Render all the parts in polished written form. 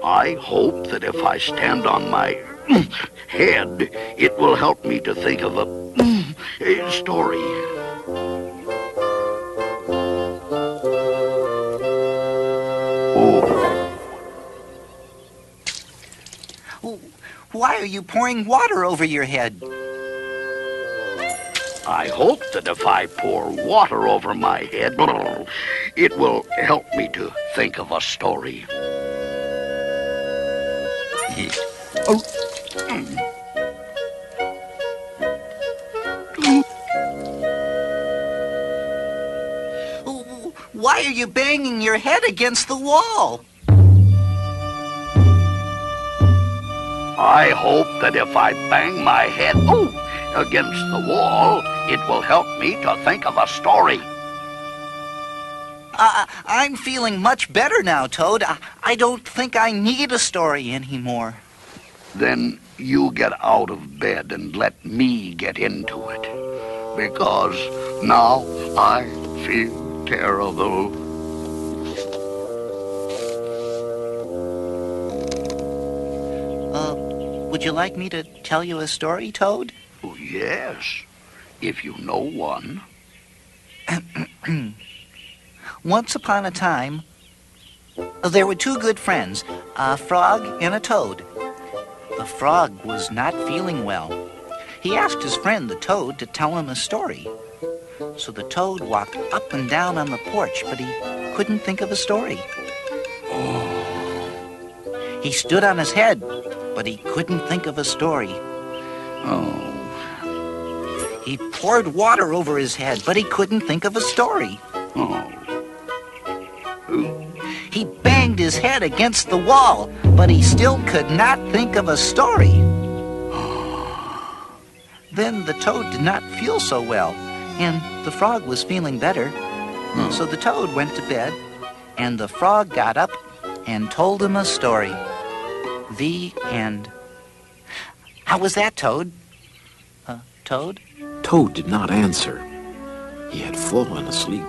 I hope that if I stand on my head, it will help me to think of a story. Why are you pouring water over your head? I hope that if I pour water over my head, it will help me to think of a story. Why are you banging your head against the wall? I hope that if I bang my head against the wall, it will help me to think of a story. I'm feeling much better now, Toad. I don't think I need a story anymore. Then you get out of bed and let me get into it. Because now I feel terrible. Would you like me to tell you a story, Toad? Oh, yes, if you know one. Once upon a time, there were two good friends, a frog and a toad. The frog was not feeling well. He asked his friend, the toad, to tell him a story. So the toad walked up and down on the porch, but he couldn't think of a story. He stood on his head, but he couldn't think of a story. He poured water over his head, but he couldn't think of a story. He banged his head against the wall, but he still could not think of a story. Then the toad did not feel so well, and the frog was feeling better. So the toad went to bed, and the frog got up and told him a story. The end. How was that, Toad? Toad? Toad did not answer. He had fallen asleep.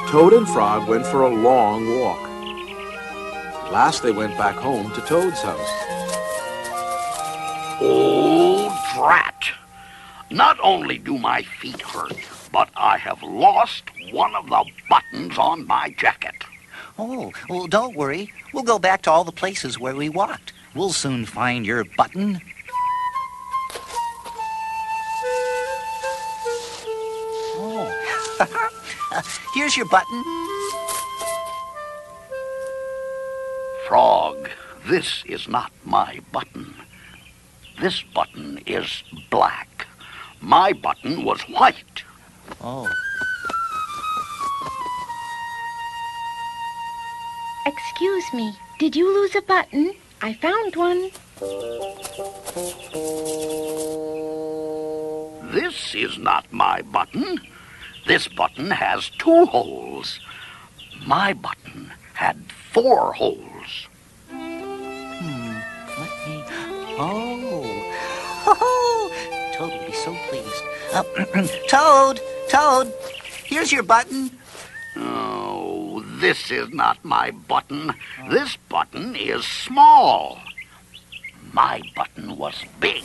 Toad and Frog went for a long walk. At last they went back home to Toad's house. Oh, drat! Not only do my feet hurt, but I have lost one of the buttons on my jacket. Oh, well, don't worry. We'll go back to all the places where we walked. We'll soon find your button. Oh, here's your button. Frog, this is not my button. This button is black. My button was white. Oh. Excuse me, did you lose a button? I found one. This is not my button. This button has 2 holes. My button had 4 holes. Let me... Oh, Toad will be so pleased. Toad, here's your button. Oh, this is not my button. This button is small. My button was big.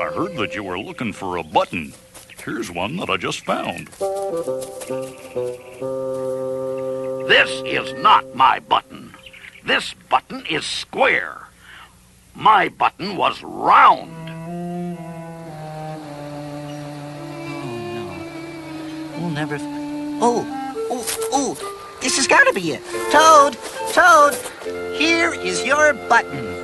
I heard that you were looking for a button. Here's one that I just found. This is not my button. This button is square. My button was round. We'll never... Oh, this has got to be it. Toad, here is your button.